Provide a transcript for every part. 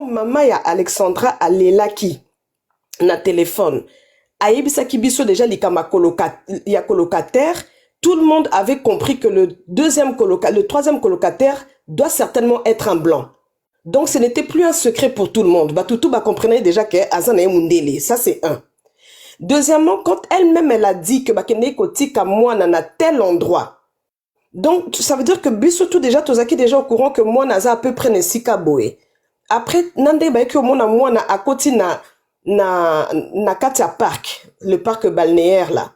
Maman ya Alexandra alelaki na téléphone. Ayebisaki biso déjà ya colocataire. Tout le monde avait compris que le troisième colocataire doit certainement être un blanc. Donc ce n'était plus un secret pour tout le monde. Batutu comprenait déjà que Azana et Mundele. Ça c'est un. Deuxièmement, quand elle-même elle a dit que Bakene Kotika moi na tel endroit. Donc ça veut dire que biso tout déjà tozaki déjà au courant que moi naza à peu près Nesika Boé. Après nande ba que moi na akoti na Katia Park, le parc balnéaire là.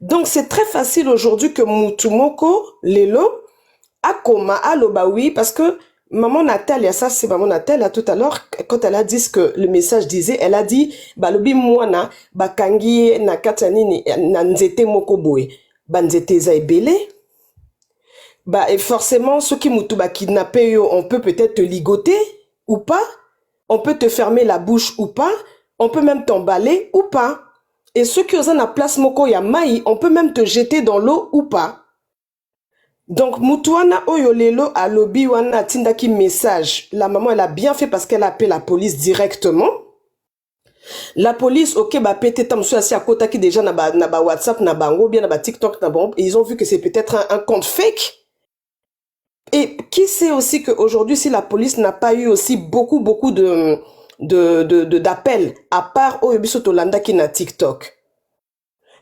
Donc c'est très facile aujourd'hui que Mutumoko Lelo akoma aloba oui parce que maman Natalia, ça c'est maman Natalia tout à l'heure quand elle a dit ce que le message disait, elle a dit balobi mwana bakangi na Katia nini na nzete moko boye ba nzete za ebele. Et forcément ceux qui mutu ba kidnapper yo, on peut peut-être te ligoter ou pas, on peut te fermer la bouche ou pas, on peut même t'emballer ou pas. Et ceux qui ont la place moko ya mai, on peut même te jeter dans l'eau ou pas. Donc mutuana oyolelo alobi wana tindaki message. La maman elle a bien fait parce qu'elle a appelé la police directement. La police ok ba pété tam so à kota qui déjà na ba WhatsApp na bango bien na ba TikTok na bango, et ils ont vu que c'est peut-être un compte fake. Et qui sait aussi qu'aujourd'hui, si la police n'a pas eu aussi beaucoup d'appels, à part Oyebiso Tolanda qui n'a TikTok.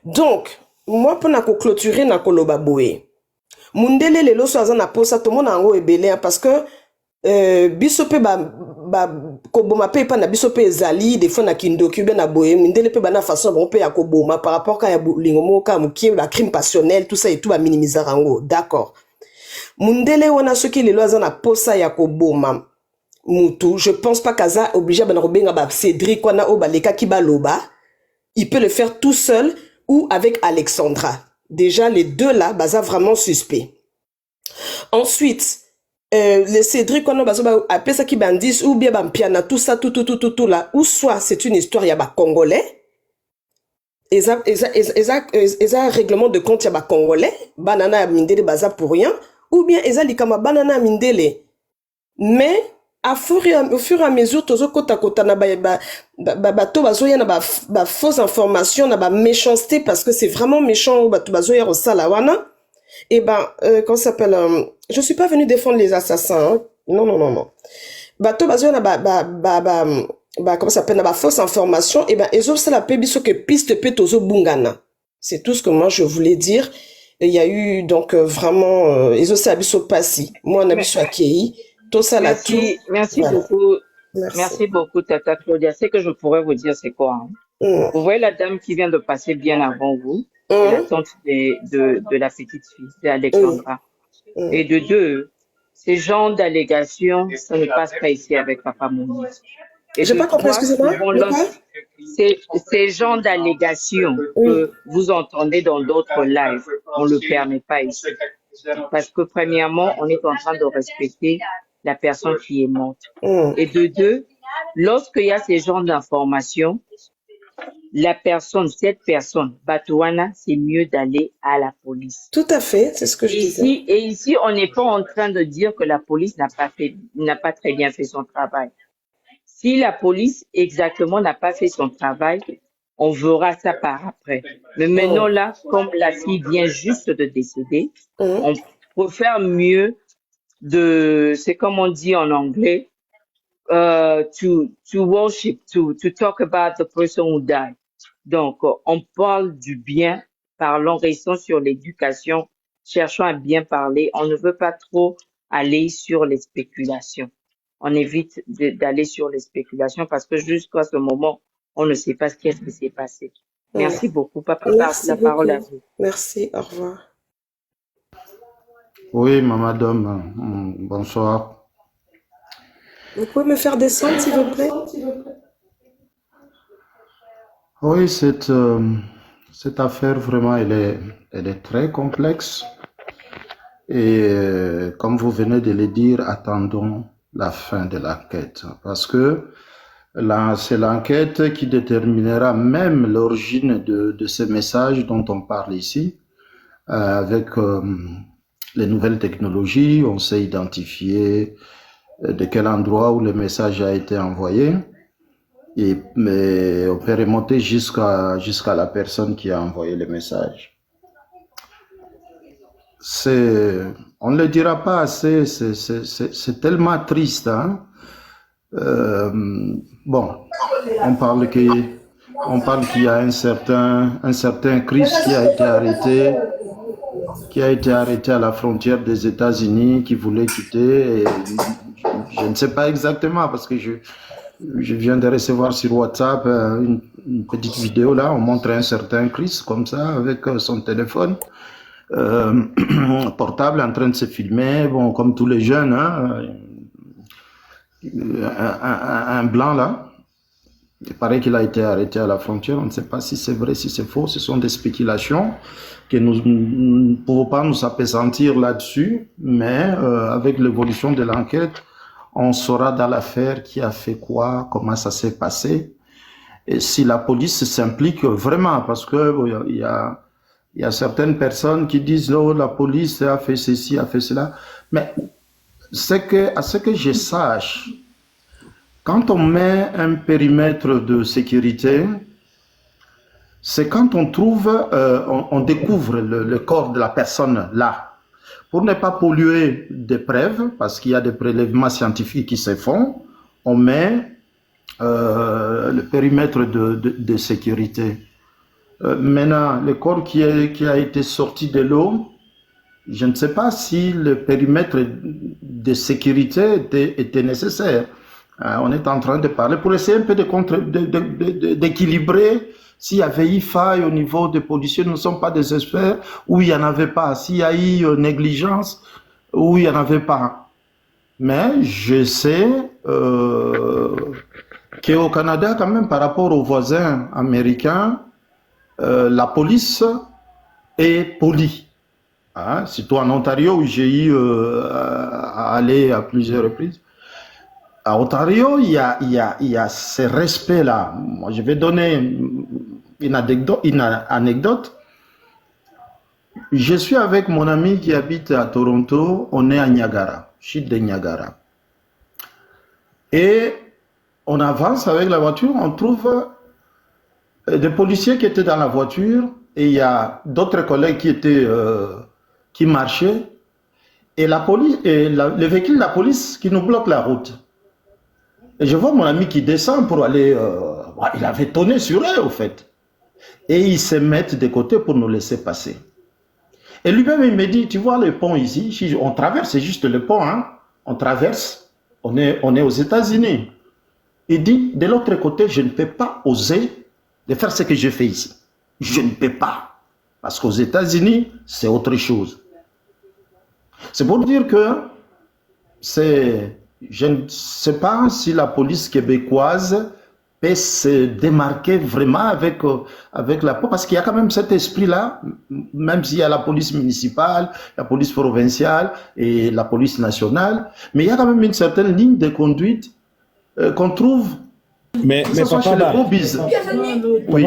Donc, moi, pour clôturer na koloba boé, Mundele lelo soazan na posa tout le monde en haut ebele parce que bisope koboma pe pa na bisope ezali des fois na kindoki ben na boé Mundele pe na façon bon pe ya koboma par rapport à ya lingomo ka mukie ba crime passionnel tout ça et tout ba minimiser rango, d'accord. Mundele wana soki lelo aza na posa ya koboma mutu, je pense pas kaza obligé ba robenga ba Cédric wana o baleka ki baloba, il peut le faire tout seul ou avec Alexandra. Déjà les deux là baza vraiment suspect. Ensuite le Cédric wana baza appelé ça ki bandis ou bien bampiana tout ça tout là, ou soit c'est une histoire ya ba congolais. Eza règlement de compte ya ba congolais, banana ya mindele baza pour rien. Ou bien ezali kama banana mindele. Mais au fur et à mesure tozo kota na bato bazoya na ba fausse information na ba méchanceté parce que c'est vraiment méchant bato bazoya au salawana. Et comment ça s'appelle je suis pas venu défendre les assassins. Hein? Non. Bato bazoya na comment ça s'appelle na ba fausse information et ezo sala pe biso que piste pe tozo bungana. C'est tout ce que moi je voulais dire. Il y a eu donc vraiment ils ont sabiso passi moi on a biso akei tout ça là tout. Merci voilà. Beaucoup merci beaucoup Tata Claudia. Ce que je pourrais vous dire c'est quoi hein? Vous voyez la dame qui vient de passer bien avant vous, la tante de la petite fille, c'est Alexandra. Et de deux, ces genres d'allégations ça ne passe pas ici avec Papa Moïse. Et j'ai pas compris, excusez-moi. Ces genres d'allégations que vous entendez dans d'autres lives, on ne le permet pas ici. Parce que premièrement, on est en train de respecter la personne qui est morte. Et de deux, lorsqu'il y a ces genres d'informations, cette personne, Batouana, c'est mieux d'aller à la police. Tout à fait, c'est ce que je disais. Et ici, on n'est pas en train de dire que la police n'a pas très bien fait son travail. Si la police exactement n'a pas fait son travail, on verra ça par après. Mais maintenant là, comme la fille vient juste de décéder, on peut faire mieux c'est comme on dit en anglais, to worship, to talk about the person who died. Donc, on parle du bien, parlons, restons sur l'éducation, cherchons à bien parler. On ne veut pas trop aller sur les spéculations. On évite d'aller sur les spéculations parce que jusqu'à ce moment, on ne sait pas ce qui s'est passé. Merci beaucoup, Papa. Merci la parole à vous. Merci, au revoir. Oui, madame, bonsoir. Vous pouvez me faire descendre, s'il vous plaît? Oui, cette affaire, vraiment, elle est très complexe. Et comme vous venez de le dire, attendons la fin de l'enquête. Parce que c'est l'enquête qui déterminera même l'origine de ce message dont on parle ici. Avec les nouvelles technologies, on sait identifier de quel endroit où le message a été envoyé. Mais on peut remonter jusqu'à la personne qui a envoyé le message. On ne le dira pas assez, c'est tellement triste. Hein? Bon, on parle qu'il y a un certain Christ qui a été arrêté à la frontière des États-Unis, qui voulait quitter. Et je ne sais pas exactement parce que je viens de recevoir sur WhatsApp une petite vidéo là. On montre un certain Chris comme ça avec son téléphone portable en train de se filmer. Bon, comme tous les jeunes, hein, un blanc là. Il paraît qu'il a été arrêté à la frontière. On ne sait pas si c'est vrai, si c'est faux. Ce sont des spéculations que nous ne pouvons pas nous appesantir là-dessus. Mais avec l'évolution de l'enquête, on saura dans l'affaire qui a fait quoi, comment ça s'est passé. Et si la police s'implique vraiment, parce que il y a certaines personnes qui disent « Oh, la police a fait ceci, a fait cela ». Mais à ce que je sache, quand on met un périmètre de sécurité, c'est quand on trouve, on découvre le corps de la personne là. Pour ne pas polluer des preuves, parce qu'il y a des prélèvements scientifiques qui se font, on met le périmètre de sécurité. Maintenant, le corps qui a été sorti de l'eau, je ne sais pas si le périmètre de sécurité était nécessaire. On est en train de parler pour essayer un peu d'équilibrer s'il y avait eu faille au niveau des policiers. Nous ne sommes pas des experts, ou il n'y en avait pas. S'il y a eu négligence, ou il n'y en avait pas. Mais je sais qu'au Canada, quand même, par rapport aux voisins américains, la police est polie. Hein? Surtout en Ontario, où j'ai eu à aller à plusieurs reprises. À Ontario, il y a ce respect-là. Moi, je vais donner une anecdote. Je suis avec mon ami qui habite à Toronto. On est à Niagara, chute de Niagara. Et on avance avec la voiture. On trouve des policiers qui étaient dans la voiture. Et il y a d'autres collègues qui marchaient. Et la police, le véhicule de la police qui nous bloque la route. Et je vois mon ami qui descend pour aller... il avait tonné sur eux, au fait. Et ils se mettent de côté pour nous laisser passer. Et lui-même, il me dit, tu vois le pont ici, on traverse, c'est juste le pont, hein. On traverse, on est aux États-Unis. Il dit, de l'autre côté, je ne peux pas oser de faire ce que je fais ici. Je ne peux pas. Parce qu'aux États-Unis, c'est autre chose. C'est pour dire que je ne sais pas si la police québécoise peut se démarquer vraiment avec la police, parce qu'il y a quand même cet esprit-là, même s'il y a la police municipale, la police provinciale et la police nationale, mais il y a quand même une certaine ligne de conduite qu'on trouve. Mais Papa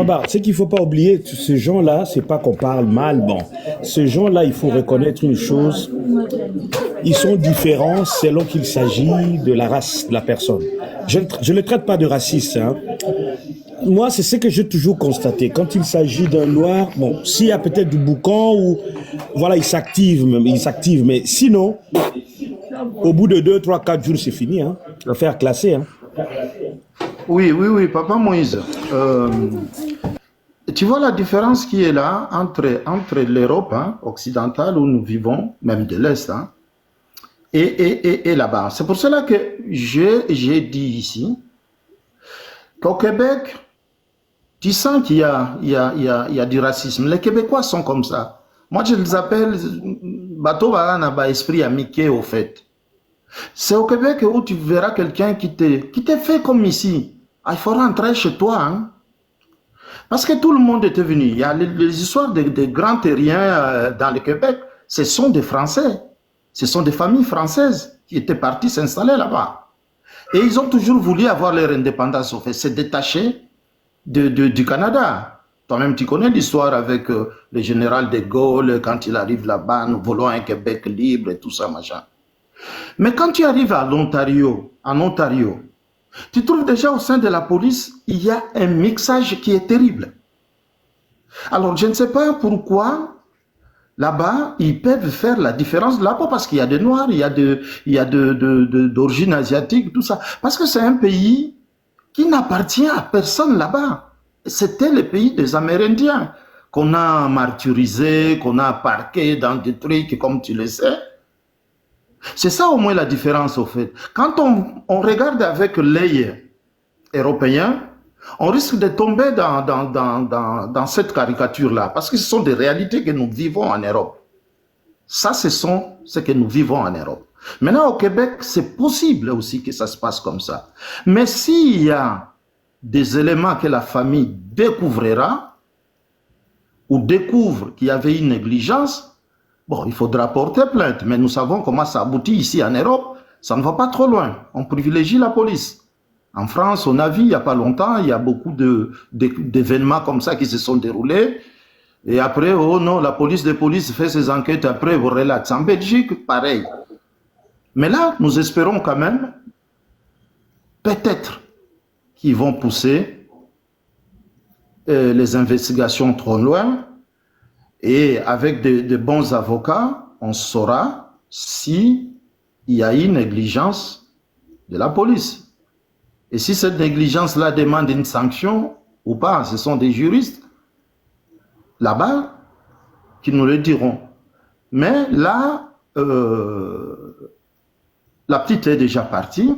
Bar, ce qu'il ne faut pas oublier, ces gens-là, c'est pas qu'on parle mal, bon. Ces gens-là, il faut reconnaître une chose, ils sont différents selon qu'il s'agit de la race de la personne. Je ne les traite pas de racistes, hein. Moi, c'est ce que j'ai toujours constaté. Quand il s'agit d'un noir, bon, s'il y a peut-être du boucan ou, voilà, il s'active, mais sinon, au bout de 2, 3, 4 jours, c'est fini, hein. L'affaire classée, hein. Oui, Papa Moïse. Tu vois la différence qui est là entre l'Europe occidentale où nous vivons, même de l'Est, hein, et là-bas. C'est pour cela que j'ai dit ici qu'au Québec, tu sens qu'il y a du racisme. Les Québécois sont comme ça. Moi, je les appelle bateau ba esprit amiqué au fait. C'est au Québec où tu verras quelqu'un qui t'est fait comme ici. Ah, il faut rentrer chez toi. Hein? Parce que tout le monde était venu. Il y a les histoires des grands terriens dans le Québec. Ce sont des Français. Ce sont des familles françaises qui étaient parties s'installer là-bas. Et ils ont toujours voulu avoir leur indépendance. Au fait, se détacher du Canada. Toi-même, tu connais l'histoire avec le général de Gaulle, quand il arrive là-bas, nous voulons un Québec libre et tout ça, machin. Mais quand tu arrives à l'Ontario, en Ontario, tu trouves déjà au sein de la police, il y a un mixage qui est terrible. Alors, je ne sais pas pourquoi, là-bas, ils peuvent faire la différence là-bas parce qu'il y a des Noirs, il y a d'origine asiatique, tout ça. Parce que c'est un pays qui n'appartient à personne là-bas. C'était le pays des Amérindiens qu'on a martyrisé, qu'on a parqué dans des trucs, comme tu le sais. C'est ça au moins la différence, au fait. Quand on regarde avec l'œil européen, on risque de tomber dans cette caricature-là, parce que ce sont des réalités que nous vivons en Europe. Ça, ce sont ce que nous vivons en Europe. Maintenant, au Québec, c'est possible aussi que ça se passe comme ça. Mais s'il y a des éléments que la famille découvrira, ou découvre qu'il y avait une négligence, bon, il faudra porter plainte. Mais nous savons comment ça aboutit ici en Europe. Ça ne va pas trop loin. On privilégie la police. En France, on a vu il n'y a pas longtemps, il y a beaucoup d'événements comme ça qui se sont déroulés. Et après, oh non, la police fait ses enquêtes, après vous relate. En Belgique, pareil. Mais là, nous espérons quand même, peut-être, qu'ils vont pousser les investigations trop loin. Et avec de bons avocats, on saura s'il y a une négligence de la police. Et si cette négligence-là demande une sanction ou pas, ce sont des juristes là-bas qui nous le diront. Mais là, la petite est déjà partie.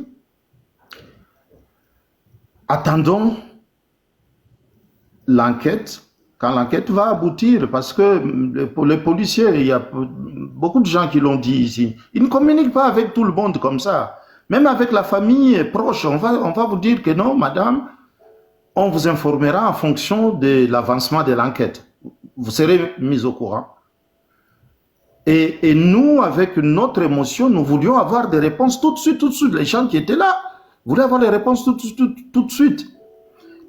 Attendons l'enquête, quand l'enquête va aboutir, parce que les policiers, il y a beaucoup de gens qui l'ont dit ici, ils ne communiquent pas avec tout le monde comme ça. Même avec la famille proche, on va vous dire que non, madame, on vous informera en fonction de l'avancement de l'enquête. Vous serez mis au courant. Et nous, avec notre émotion, nous voulions avoir des réponses tout de suite. Les gens qui étaient là voulaient avoir les réponses tout de suite.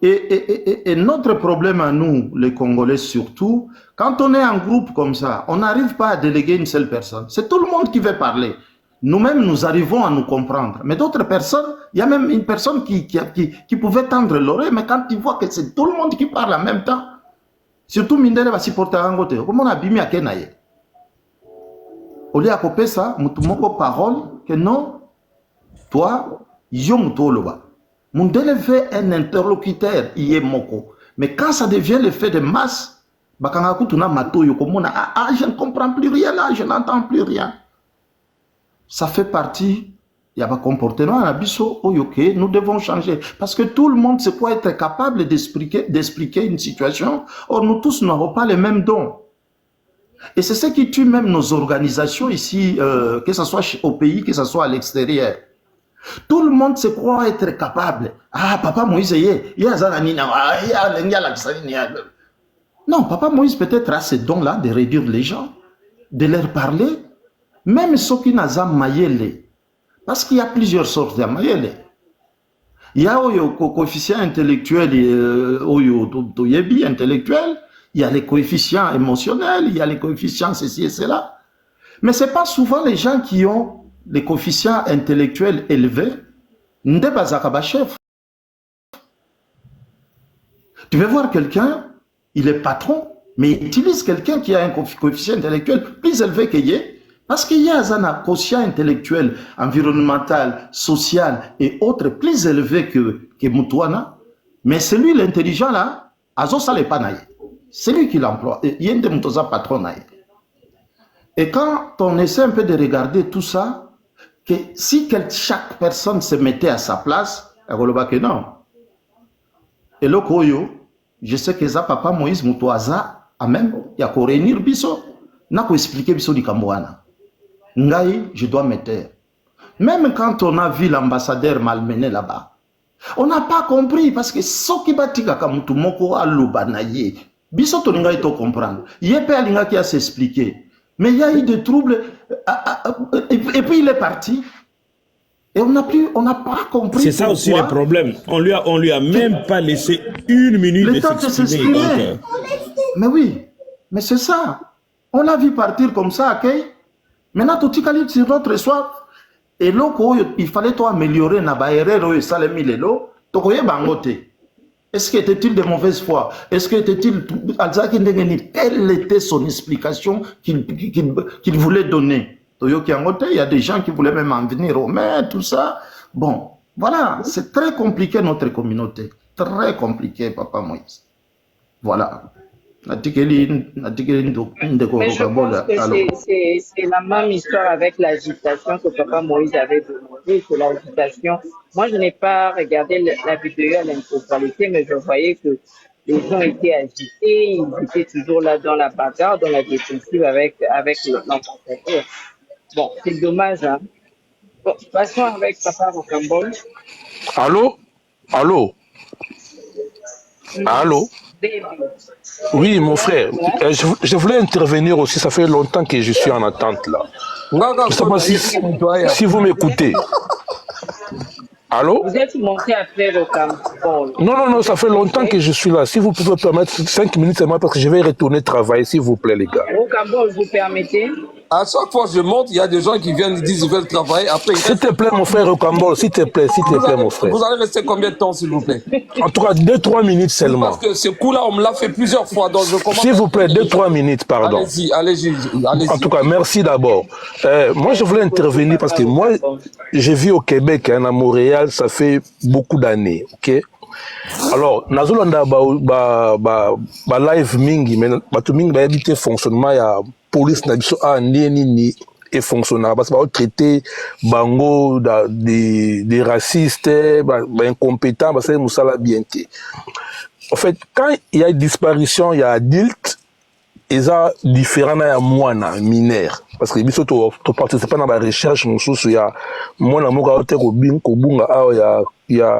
Et notre problème à nous, les Congolais surtout, quand on est en groupe comme ça, on n'arrive pas à déléguer une seule personne. C'est tout le monde qui veut parler. Nous-mêmes, nous arrivons à nous comprendre. Mais d'autres personnes, il y a même une personne qui pouvait tendre l'oreille, mais quand tu vois que c'est tout le monde qui parle en même temps, surtout Mindele va s'y porter à un côté. Comment on a bimi à Kenaye? Au lieu de ça, mutumoko parole que non, toi, yom toloba. Mindele fait un interlocuteur, il est moko. Mais quand ça devient le fait de masse, je ne comprends plus rien là, je n'entends plus rien. Ça fait partie, il y a un comportement à Bisso, nous devons changer. Parce que tout le monde se croit être capable d'expliquer une situation. Or, nous tous n'avons pas les mêmes dons. Et c'est ce qui tue même nos organisations ici, que ce soit au pays, que ce soit à l'extérieur. Tout le monde se croit être capable. Ah, Papa Moïse, non, Papa Moïse peut-être a ce don-là de réduire les gens, de leur parler. Même ceux qui n'ont pas mayele, parce qu'il y a plusieurs sortes de mayele. Il y a le coefficient intellectuel, intellectuel, il y a les coefficients émotionnels, il y a les coefficients ceci et cela. Mais ce n'est pas souvent les gens qui ont les coefficients intellectuels élevés, chef. Tu veux voir quelqu'un, il est patron, mais il utilise quelqu'un qui a un coefficient intellectuel plus élevé qu'il est. Parce qu'il y a un quotient intellectuel, environnemental, social et autres plus élevé que Moutouana. Mais celui, l'intelligent là, c'est lui qui l'emploie. Il y a un patron. Et quand on essaie un peu de regarder tout ça, que si chaque personne se mettait à sa place, non. Et le Koyo, je sais que ça, Papa Moïse Moutouaza, a même, il y a qu'à réunir Bisso, n'a qu'à expliquer Bisso di Kambouana. Ngaï, je dois me taire. Même quand on a vu l'ambassadeur malmené là-bas, on n'a pas compris parce que ce qui bâtit Kakamutu Moko a l'Ubanaye, Bisso Toningaï to comprendre. Yépe Alinga qui a s'expliqué. Mais il y a eu des troubles, et puis il est parti. Et on n'a pas compris. C'est ça aussi le problème. On lui a même pas laissé une minute de s'exprimer. Mais oui, mais c'est ça. On l'a vu partir comme ça, ok? Maintenant, tout est sur notre soir. Et là, il fallait toi améliorer na baerero et salemi lelo. Tokoye bangote. Est-ce qu'il était-il de mauvaise foi? Est-ce qu'il était-il... Quelle était son explication qu'il voulait donner? Il y a des gens qui voulaient même en venir au maire, tout ça. Bon, voilà, c'est très compliqué notre communauté. Très compliqué, Papa Moïse. Voilà. Mais je pense que c'est la même histoire avec l'agitation que Papa Moïse avait demandé. C'est l'agitation. Moi, je n'ai pas regardé la vidéo à l'intégralité, mais je voyais que les gens étaient agités. Ils étaient toujours là dans la bagarre, dans la défensive avec l'ambassadeur. Bon, c'est dommage, hein. Bon, passons avec Papa Rocambole. Allô? Allô? Allô? Oui, mon frère, je voulais intervenir aussi, ça fait longtemps que je suis en attente là. Je ne sais pas si vous m'écoutez. Allô? Vous êtes monté après Rocambole. Non, ça fait longtemps que je suis là. Si vous pouvez permettre 5 minutes seulement parce que je vais retourner travailler, s'il vous plaît, les gars. Rocambole, vous permettez? À chaque fois que je monte, il y a des gens qui viennent, ils disent qu'ils veulent travailler. Après, s'il te plaît, mon frère Rocambole, s'il te plaît, mon frère. Vous allez rester combien de temps, s'il vous plaît? En tout cas, 2-3 minutes seulement. Parce que ce coup-là, on me l'a fait plusieurs fois. Donc je commence. S'il vous plaît, 2-3 minutes, pardon. Allez-y. En tout cas, merci d'abord. Moi, je voulais intervenir parce que moi, j'ai vu au Québec, hein, à Montréal, ça fait beaucoup d'années, ok? Alors, nazolanda ba live mingi, mais bato mingi ba habité fonctionnement ya police na biso a ni et fonctionnant parce que ba traiter bango des racistes, ba incompétents, ba c'est musala bien. En fait, quand il y a disparition, il y a adulte, ils sont différents na mwana mineur parce que biso to participer na ba recherche mususu ya mwana moka ote ko bunga a ya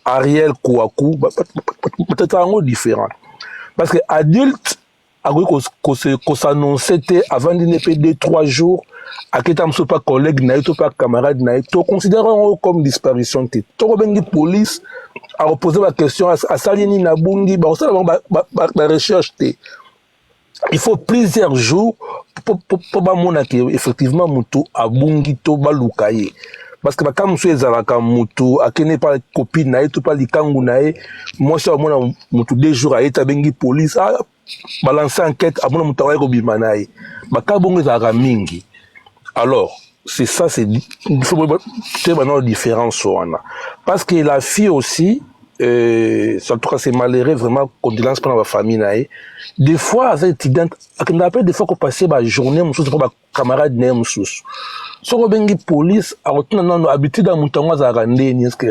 Ariel Kouakou peut-être un différent parce que adulte a qu'on s'annonçait avant d'une épée de 2-3 jours à qui t'as pas collègue n'a pas camarade n'a to considérons comme disparition to bengi police a reposé la question à Salieni na bungi ba ça ba recherche il faut plusieurs jours pour bamona que effectivement mutu abungi to balukaye parce que quand monsieur ezalaka mutu akene pas copine na to pas likangu na moi ça mona mutu 2 jours a eta bengi police a balancer enquête amona mutu wa ko bimana ye baka bongo ezalaka mingi. Alors c'est ça, c'est il faut une différence parce que la fille aussi en tout cas c'est malheureux vraiment condoléances pour la famille nae des fois avec étudiante on appelle des fois qu'on passait la journée mususu pour camarade nae mususu so bengi police a retenu non habitude à mutango za randeni est-ce que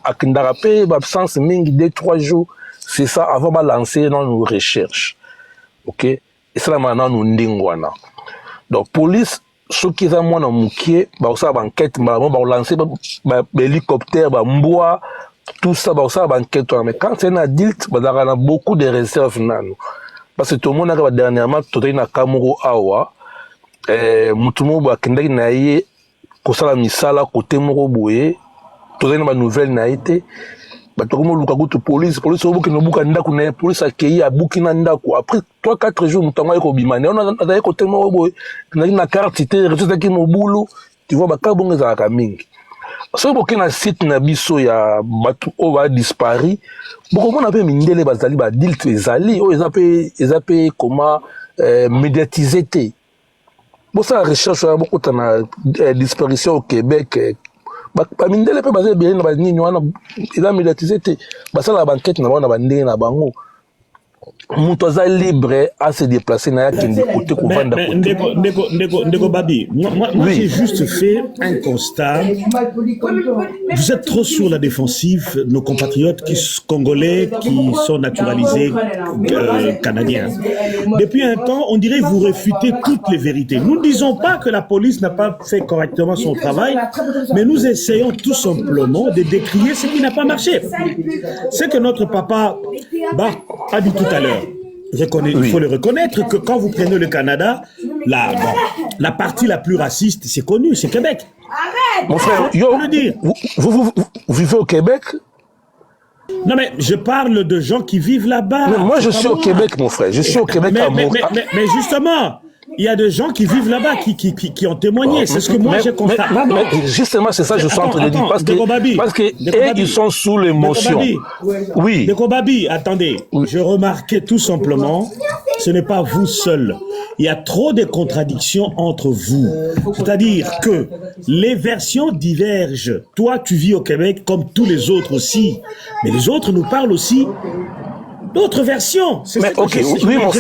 akenda rappel absence mingi 2-3 jours c'est ça avant de lancer nos recherches, ok, et ça maintenant nous ndingwana donc police ceux qui ont moins mukie ba ça ba enquête ba lancer ba hélicoptère ba mboa tout ça ba ça ba enquête mais quand c'est un adulte ba a beaucoup de réserves nano parce que tout le monde a dernièrement tout na Kamuro awa mutumo ba kendaki na ye ko sala misala côté moko boye tout na nouvelle na été ba to mo luka kutu police obuki no buka ndako na police akei abuki na ndako après 3-4 jours mutango ko bimane on a côté moko boye na carte té résultat ki mobulu tu vois ba kabonga za ka mingi so boki na site na biso ya batu o va dispari boko mona pe mindele bazali ba dilt ezali o ezape comment médiatiser té bon ça recherche beaucoup de disparition au Québec ba mindele pe bazali bien na ba nini wana eza médiatiser té ba ça la banquette na bana bandé na bango Mutoza libre à se déplacer na yakende côté ko vanda côté. Ndeko Babi, moi oui. J'ai juste fait un constat. Vous êtes trop sur la défensive, nos compatriotes congolais qui sont naturalisés canadiens. Depuis un temps, on dirait que vous réfutez toutes les vérités. Nous ne disons pas que la police n'a pas fait correctement son travail, mais nous essayons tout simplement de décrier ce qui n'a pas marché. C'est que notre papa a dit tout à l'heure. Il faut le reconnaître que quand vous prenez le Canada, la partie la plus raciste, c'est connu, c'est Québec. Mon frère, vous vivez au Québec? Non mais je parle de gens qui vivent là-bas. Moi je suis au Québec, mon frère. Je suis au Québec à Montréal. Mais justement, Il y a des gens qui vivent là-bas, qui ont témoigné. C'est ce que moi j'ai constaté. Mais justement, c'est ça que je suis en train de dire. Parce que ils sont sous l'émotion. Oui. Dekobabi, attendez. Oui. Je remarquais tout simplement, ce n'est pas vous seul. Il y a trop de contradictions entre vous. C'est-à-dire que les versions divergent. Toi, tu vis au Québec comme tous les autres aussi. Mais les autres nous parlent aussi d'autres versions. Mais ok, oui, mon frère.